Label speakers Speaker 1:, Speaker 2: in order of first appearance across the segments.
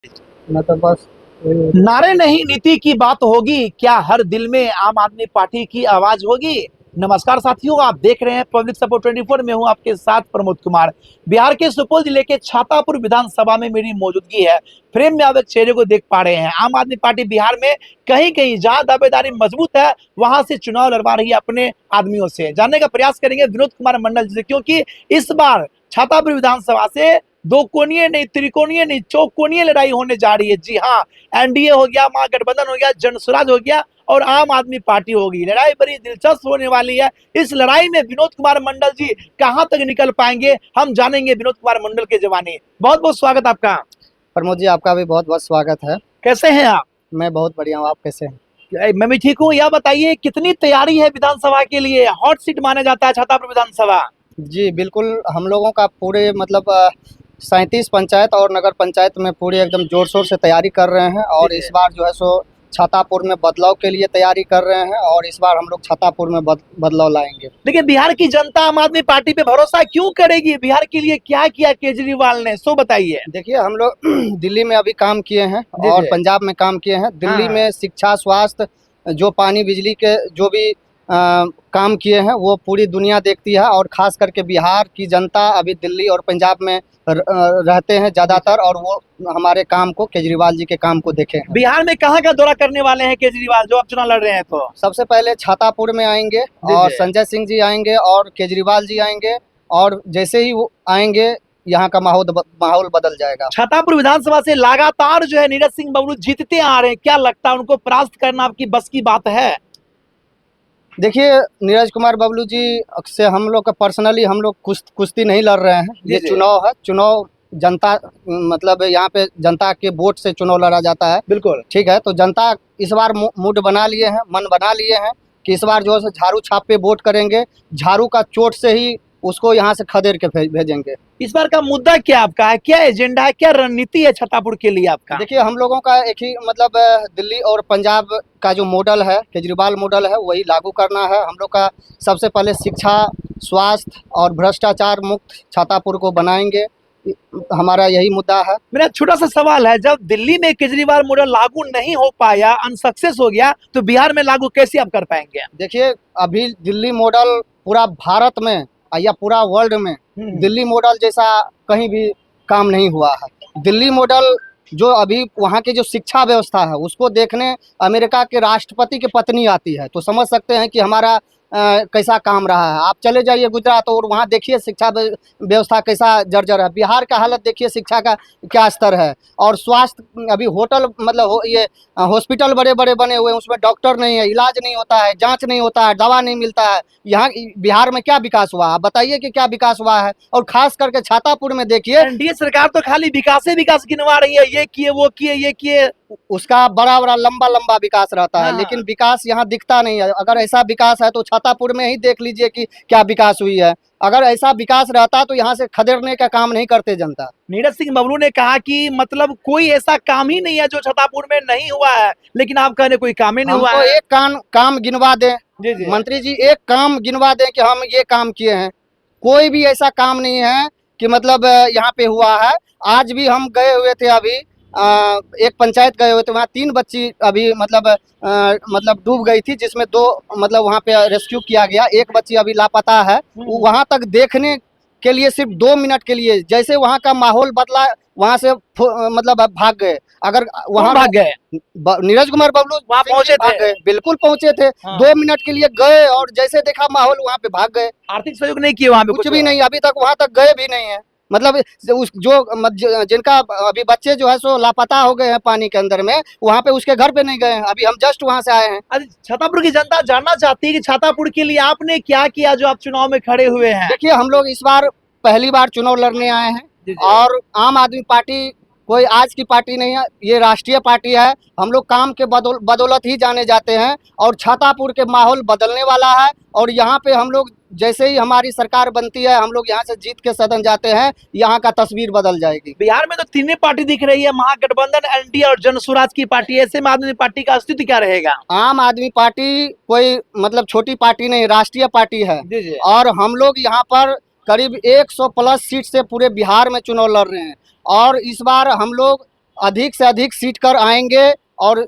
Speaker 1: मैं तो बस
Speaker 2: नारे नहीं नीति की बात होगी, क्या हर दिल में आम आदमी पार्टी की आवाज होगी। नमस्कार साथियों, आप देख रहे हैं पब्लिक सपोर्ट 24 में हूं आपके साथ प्रमोद कुमार। बिहार के सुपौल जिले के छातापुर विधानसभा में मेरी मौजूदगी है। फ्रेम में आप एक चेहरे को देख पा रहे हैं। आम आदमी पार्टी बिहार में कहीं कहीं जहां दावेदारी मजबूत है वहां से चुनाव लड़वा रही है अपने आदमियों से। जानने का प्रयास करेंगे विनोद कुमार मंडल जी से, क्योंकि इस बार छातापुर विधानसभा से दो कोणीय नहीं, त्रिकोणीय नहीं, चौकोणीय लड़ाई होने जा रही है। जी हाँ, एनडीए हो गया, महागठबंधन हो गया, जनसुराज हो गया और आम आदमी पार्टी होगी। लड़ाई बड़ी दिलचस्प होने वाली है। इस लड़ाई में विनोद कुमार मंडल जी कहां तक निकल पाएंगे, हम जानेंगे विनोद कुमार मंडल के जवानी। बहुत बहुत स्वागत आपका।
Speaker 1: प्रमोद जी, आपका भी बहुत बहुत स्वागत है।
Speaker 2: कैसे हैं आप?
Speaker 1: मैं बहुत बढ़िया हूँ, आप कैसे हैं?
Speaker 2: मैं भी ठीक हूँ। यह बताइए कितनी तैयारी है विधानसभा के लिए? हॉट सीट माना जाता है छातापुर विधानसभा।
Speaker 1: जी बिल्कुल, हम लोगों का पूरे मतलब 37 पंचायत और नगर पंचायत में पूरे एकदम जोर शोर से तैयारी कर रहे हैं और इस बार जो है सो छातापुर में बदलाव के लिए तैयारी कर रहे हैं और इस बार हम लोग छातापुर में बदलाव लाएंगे।
Speaker 2: लेकिन बिहार की जनता आम आदमी पार्टी पे भरोसा क्यों करेगी? बिहार के लिए क्या किया केजरीवाल ने, सो बताइए।
Speaker 1: देखिए, हम लोग दिल्ली में अभी काम किए हैं
Speaker 2: जी
Speaker 1: और
Speaker 2: जी।
Speaker 1: पंजाब में काम किए हैं। दिल्ली
Speaker 2: हाँ।
Speaker 1: में शिक्षा, स्वास्थ्य, जो पानी बिजली के जो भी काम किए हैं वो पूरी दुनिया देखती है और खास करके बिहार की जनता अभी दिल्ली और पंजाब में रहते हैं ज़्यादातर और वो हमारे काम को, केजरीवाल जी के काम को देखे हैं।
Speaker 2: बिहार में कहाँ का दौरा करने वाले हैं केजरीवाल जो अब चुनाव लड़ रहे हैं? तो
Speaker 1: सबसे पहले छातापुर में आएंगे और
Speaker 2: जी।
Speaker 1: संजय सिंह जी आएंगे और केजरीवाल जी आएंगे और जैसे ही वो आएंगे यहाँ का माहौल बदल जाएगा।
Speaker 2: छातापुर विधानसभा से लगातार जो है नीरज सिंह बबलू जीतते आ रहे हैं, क्या लगता है उनको परास्त करना आपकी बस की बात है?
Speaker 1: देखिए, नीरज कुमार बबलू जी से हम लोग का पर्सनली हम लोग कुश्ती नहीं लड़ रहे हैं। ये
Speaker 2: जी।
Speaker 1: चुनाव है, चुनाव जनता मतलब यहाँ पे जनता के वोट से चुनाव लड़ा जाता है।
Speaker 2: बिल्कुल
Speaker 1: ठीक है, तो जनता इस बार मूड बना लिए हैं, मन बना लिए हैं कि इस बार जो है झाड़ू छाप पे वोट करेंगे। झाड़ू का चोट से ही उसको यहाँ से खदेड़ के भेजेंगे।
Speaker 2: इस बार का मुद्दा क्या आपका है? क्या एजेंडा है, क्या रणनीति है छातापुर के लिए आपका?
Speaker 1: देखिए, हम लोगों का एक ही मतलब दिल्ली और पंजाब का जो मॉडल है, केजरीवाल मॉडल है, वही लागू करना है। हम लोग का सबसे पहले शिक्षा, स्वास्थ्य और भ्रष्टाचार मुक्त छातापुर को बनाएंगे, हमारा यही मुद्दा है।
Speaker 2: मेरा छोटा सा सवाल है, जब दिल्ली में केजरीवाल मॉडल लागू नहीं हो पाया, अनसक्सेस हो गया, तो बिहार में लागू कैसे आप कर पाएंगे?
Speaker 1: देखिए, अभी दिल्ली मॉडल पूरा भारत में या पूरा वर्ल्ड में दिल्ली मॉडल जैसा कहीं भी काम नहीं हुआ है। दिल्ली मॉडल जो अभी वहाँ की जो शिक्षा व्यवस्था है उसको देखने अमेरिका के राष्ट्रपति की पत्नी आती है, तो समझ सकते हैं कि हमारा कैसा काम रहा है। आप चले जाइए गुजरात और वहाँ देखिए शिक्षा व्यवस्था कैसा जर्जर है। बिहार का हालत देखिए, शिक्षा का क्या स्तर है। और स्वास्थ्य, अभी होटल मतलब ये हॉस्पिटल बड़े बड़े बने हुए हैं, उसमें डॉक्टर नहीं है, इलाज नहीं होता है, जांच नहीं होता है, दवा नहीं मिलता है। यहाँ बिहार में क्या विकास हुआ? आप बताइए कि क्या विकास हुआ है। और खास करके छातापुर में देखिए,
Speaker 2: एनडीए सरकार तो खाली विकास ही विकास गिनवा रही है, ये किए वो किए ये किए।
Speaker 1: उसका बड़ा बड़ा लंबा लंबा विकास रहता है,
Speaker 2: हाँ।
Speaker 1: लेकिन विकास यहाँ दिखता नहीं है। अगर ऐसा विकास है तो छातापुर में ही देख लीजिए कि क्या विकास हुई है। अगर ऐसा विकास रहता तो यहाँ से खदेड़ने का काम नहीं करते जनता।
Speaker 2: नीरज सिंह बबलू ने कहा कि मतलब कोई ऐसा काम ही नहीं है जो छातापुर में नहीं हुआ है, लेकिन आप कह रहे कोई काम ही नहीं हुआ
Speaker 1: हमको
Speaker 2: है।
Speaker 1: एक काम गिनवा दें
Speaker 2: जी जी।
Speaker 1: मंत्री जी, एक काम गिनवा दें कि हम ये काम किए हैं। कोई भी ऐसा काम नहीं है कि मतलब यहाँ पे हुआ है। आज भी हम गए हुए थे, अभी एक पंचायत गए हुए थे, वहाँ 3 बच्ची अभी मतलब डूब गई थी, जिसमें 2 मतलब वहाँ पे रेस्क्यू किया गया। एक बच्ची अभी लापता है। वो वहाँ तक देखने के लिए सिर्फ 2 मिनट के लिए, जैसे वहाँ का माहौल बदला, वहाँ से मतलब भाग गए। अगर वहाँ
Speaker 2: भाग गए?
Speaker 1: नीरज कुमार बबलू
Speaker 2: वहाँ पहुंचे
Speaker 1: भाग
Speaker 2: थे?
Speaker 1: गए, बिल्कुल पहुंचे थे।
Speaker 2: हाँ।
Speaker 1: 2 मिनट के लिए गए और जैसे देखा माहौल, वहाँ पे भाग गए।
Speaker 2: आर्थिक सहयोग नहीं किए वहाँ पे?
Speaker 1: कुछ भी नहीं, अभी तक वहाँ तक गए भी नहीं है। मतलब उस जिनका अभी बच्चे जो है सो लापता हो गए हैं पानी के अंदर में, वहाँ पे उसके घर पे नहीं गए हैं। अभी हम जस्ट वहाँ से आए हैं।
Speaker 2: अरे छातापुर की जनता जानना चाहती है कि छातापुर के लिए आपने क्या किया जो आप चुनाव में खड़े हुए हैं।
Speaker 1: देखिए, हम लोग इस बार पहली बार चुनाव लड़ने आए हैं और आम आदमी पार्टी कोई आज की पार्टी नहीं है, ये राष्ट्रीय पार्टी है। हम लोग काम के बदौलत ही जाने जाते हैं और छातापुर के माहौल बदलने वाला है। और यहाँ पे हम लोग जैसे ही हमारी सरकार बनती है, हम लोग यहाँ से जीत के सदन जाते हैं, यहाँ का तस्वीर बदल जाएगी।
Speaker 2: बिहार में तो तीनों पार्टी दिख रही है, महागठबंधन, एनडीए और जनसुराज की पार्टी। ऐसे में आम आदमी पार्टी का अस्तित्व क्या रहेगा?
Speaker 1: आम आदमी पार्टी कोई मतलब छोटी पार्टी नहीं, राष्ट्रीय पार्टी है।
Speaker 2: जी जी।
Speaker 1: और हम लोग यहाँ पर करीब 100 प्लस सीट से पूरे बिहार में चुनाव लड़ रहे हैं और इस बार हम लोग अधिक से अधिक सीट कर आएंगे और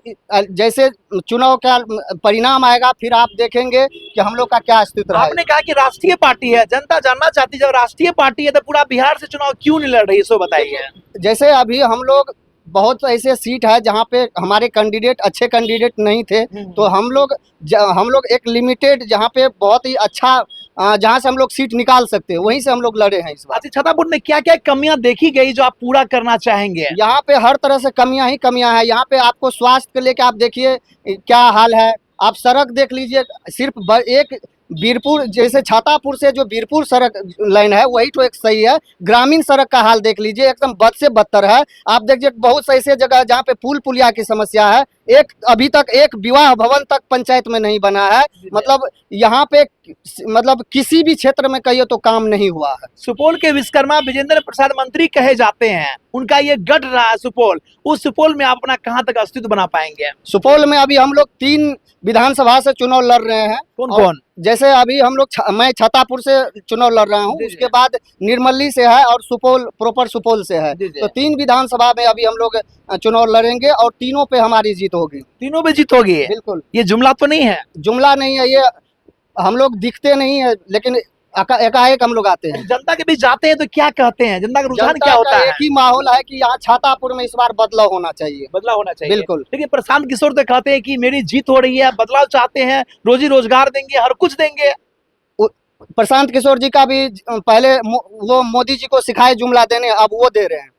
Speaker 1: जैसे चुनाव का परिणाम आएगा फिर आप देखेंगे कि हम लोग का क्या अस्तित्व है।
Speaker 2: आपने कहा कि राष्ट्रीय पार्टी है, जनता जानना चाहती है जब राष्ट्रीय पार्टी है तो पूरा बिहार से चुनाव क्यों नहीं लड़ रही है, सो बताइए।
Speaker 1: जैसे अभी हम लोग बहुत ऐसे सीट है जहाँ पे हमारे कैंडिडेट अच्छे कैंडिडेट नहीं थे, तो हम लोग एक लिमिटेड जहाँ पे बहुत ही अच्छा जहाँ से हम लोग सीट निकाल सकते हैं वहीं से हम लोग लड़े हैं इस बार।
Speaker 2: अच्छा, छतरपुर में क्या क्या कमियां देखी गई जो आप पूरा करना चाहेंगे?
Speaker 1: यहाँ पे हर तरह से कमियां ही कमियां हैं। यहाँ पे आपको स्वास्थ्य को लेके आप देखिए क्या हाल है, आप सड़क देख लीजिए, सिर्फ एक बीरपुर जैसे छातापुर से जो बीरपुर सड़क लाइन है वही तो एक सही है, ग्रामीण सड़क का हाल देख लीजिए एकदम बद से बदतर है। आप देखिए बहुत से ऐसे जगह जहाँ पे पुल पुलिया की समस्या है, एक अभी तक एक विवाह भवन तक पंचायत में नहीं बना है। मतलब यहाँ पे मतलब किसी भी क्षेत्र में कहिए तो काम नहीं हुआ है।
Speaker 2: सुपौल के विश्वकर्मा विजेंद्र प्रसाद मंत्री कहे जाते हैं, उनका ये गढ़ रहा है सुपौल, उस सुपौल में आप अपना कहाँ तक अस्तित्व बना पाएंगे?
Speaker 1: सुपौल में अभी हम लोग 3 विधानसभा से चुनाव लड़ रहे हैं।
Speaker 2: कौन कौन?
Speaker 1: जैसे अभी हम लोग मैं छातापुर से चुनाव लड़ रहा हूँ, उसके बाद निर्मली से है और सुपौल प्रॉपर सुपौल से है। तो 3 विधानसभा में अभी हम लोग चुनाव लड़ेंगे और तीनों पे हमारी जीत होगी।
Speaker 2: तीनों पे जीत होगी?
Speaker 1: बिल्कुल।
Speaker 2: ये जुमला तो नहीं है?
Speaker 1: जुमला नहीं है, ये हम लोग दिखते नहीं है लेकिन एकाएक हम लोग आते हैं।
Speaker 2: जनता के बीच जाते हैं तो क्या कहते हैं, जनता का रुझान
Speaker 1: जनता
Speaker 2: क्या होता
Speaker 1: का
Speaker 2: है?
Speaker 1: एक ही माहौल है कि यहाँ छातापुर में इस बार बदलाव होना चाहिए।
Speaker 2: बदलाव होना चाहिए,
Speaker 1: बिल्कुल।
Speaker 2: लेकिन प्रशांत किशोर तो कहते हैं कि मेरी जीत हो रही है, बदलाव चाहते हैं, रोजी रोजगार देंगे, हर कुछ देंगे।
Speaker 1: प्रशांत किशोर जी का भी पहले वो मोदी जी को सिखाए जुमला देने, अब वो दे रहे हैं।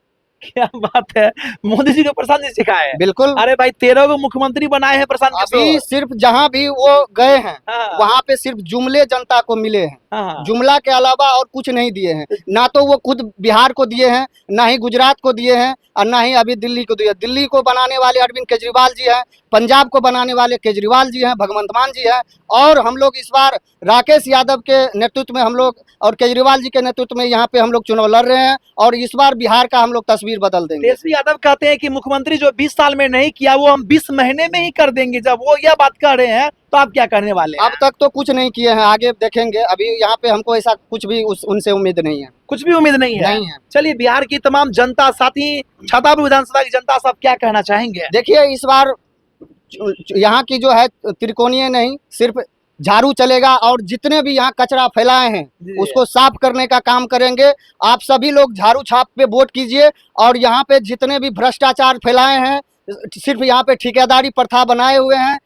Speaker 2: क्या बात है, मोदी जी को प्रशांत जी सिखाए है?
Speaker 1: बिल्कुल।
Speaker 2: अरे भाई 13 को मुख्यमंत्री बनाए हैं प्रशांत
Speaker 1: अभी
Speaker 2: किशोर।
Speaker 1: सिर्फ जहाँ भी वो गए हैं वहाँ पे सिर्फ जुमले जनता को मिले हैं, जुमला के अलावा और कुछ नहीं दिए हैं। ना तो वो खुद बिहार को दिए हैं, ना ही गुजरात को दिए हैं और ना ही अभी दिल्ली को दिए। दिल्ली को बनाने वाले अरविंद केजरीवाल जी हैं, पंजाब को बनाने वाले केजरीवाल जी हैं, भगवंत मान जी हैं। और हम लोग इस बार राकेश यादव के नेतृत्व में हम लोग और केजरीवाल जी के नेतृत्व में यहाँ पे हम लोग चुनाव लड़ रहे हैं और इस बार बिहार का हम लोग तस्वीर बदल देंगे।
Speaker 2: तेजस्वी यादव कहते हैं कि मुख्यमंत्री जो 20 साल में नहीं किया वो हम 20 महीने में ही कर देंगे। जब वो यह बात कर रहे हैं तो आप क्या करने वाले हैं?
Speaker 1: अब तक तो कुछ नहीं किए हैं, आगे देखेंगे। अभी यहाँ पे हमको ऐसा कुछ भी उनसे उम्मीद नहीं है।
Speaker 2: कुछ भी उम्मीद नहीं है?
Speaker 1: नहीं है।
Speaker 2: चलिए, बिहार की तमाम जनता, साथ ही छातापुर विधानसभा की जनता सब क्या कहना चाहेंगे?
Speaker 1: देखिए इस बार यहाँ की जो है त्रिकोणीय नहीं, सिर्फ झाड़ू चलेगा और जितने भी यहाँ कचरा फैलाए हैं उसको साफ करने का काम करेंगे। आप सभी लोग झाड़ू छाप पे वोट कीजिए और यहाँ पे जितने भी भ्रष्टाचार फैलाए हैं, सिर्फ यहाँ पे ठेकेदारी प्रथा बनाए हुए हैं,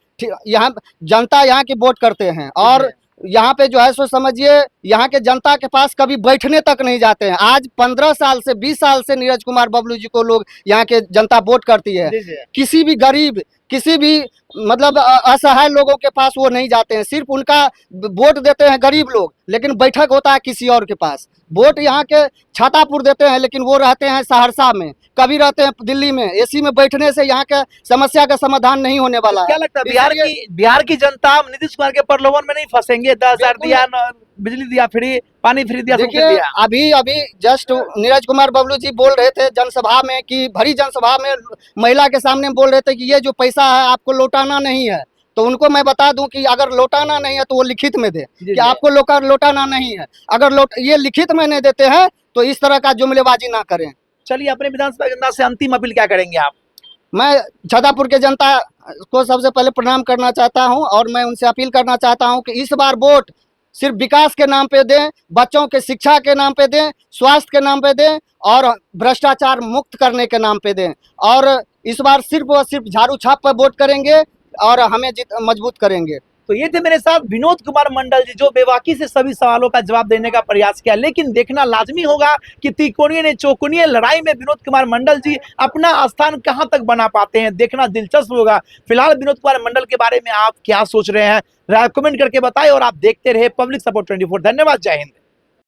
Speaker 1: यहाँ जनता यहाँ की वोट करते हैं और यहाँ पे जो है सो समझिए यहाँ के जनता के पास कभी बैठने तक नहीं जाते हैं। आज 15 साल से 20 साल से नीरज कुमार बबलू जी को लोग यहाँ के जनता वोट करती है। किसी भी गरीब, किसी भी मतलब असहाय लोगों के पास वो नहीं जाते हैं, सिर्फ उनका वोट देते हैं गरीब लोग, लेकिन बैठक होता है किसी और के पास। वोट यहाँ के छातापुर देते हैं लेकिन वो रहते हैं सहरसा में, कभी रहते हैं दिल्ली में। एसी में बैठने से यहाँ के समस्या का समाधान नहीं होने वाला है।
Speaker 2: क्या लगता है बिहार की जनता नीतीश कुमार के प्रलोभन में नहीं फंसेंगे? 10,000 दिया, बिजली दिया फ्री, पानी फ्री दिया, सब कुछ दिया।
Speaker 1: अभी जस्ट नीरज कुमार बबलू जी बोल रहे थे जनसभा में कि भरी जनसभा में महिला के सामने बोल रहे थे कि ये जो पैसा है आपको लौटाना नहीं है। तो उनको मैं बता दूं कि अगर लौटाना नहीं है तो वो लिखित में दे कि आपको लौटाना नहीं है। अगर ये लिखित में नहीं देते हैं तो इस तरह का जुमलेबाजी ना करें।
Speaker 2: चलिए, अपने विधानसभा जनता से अंतिम अपील क्या करेंगे आप?
Speaker 1: मैं छातापुर के जनता को सबसे पहले प्रणाम करना चाहता हूं और मैं उनसे अपील करना चाहता हूं कि इस बार वोट सिर्फ विकास के नाम पे दें, बच्चों के शिक्षा के नाम पे दें, स्वास्थ्य के नाम पे दें और भ्रष्टाचार मुक्त करने के नाम पे दें। और इस बार सिर्फ और सिर्फ झाड़ू छाप पर वोट करेंगे और हमें मजबूत करेंगे।
Speaker 2: तो ये थे मेरे साथ विनोद कुमार मंडल जी, जो बेबाकी से सभी सवालों का जवाब देने का प्रयास किया। लेकिन देखना लाजमी होगा कि त्रिकोणीय ने चौकोनीय लड़ाई में विनोद कुमार मंडल जी अपना स्थान कहां तक बना पाते हैं, देखना दिलचस्प होगा। फिलहाल विनोद कुमार मंडल के बारे में आप क्या सोच रहे हैं, राय कमेंट करके बताएं और आप देखते रहे पब्लिक सपोर्ट 24। धन्यवाद, जय हिंद।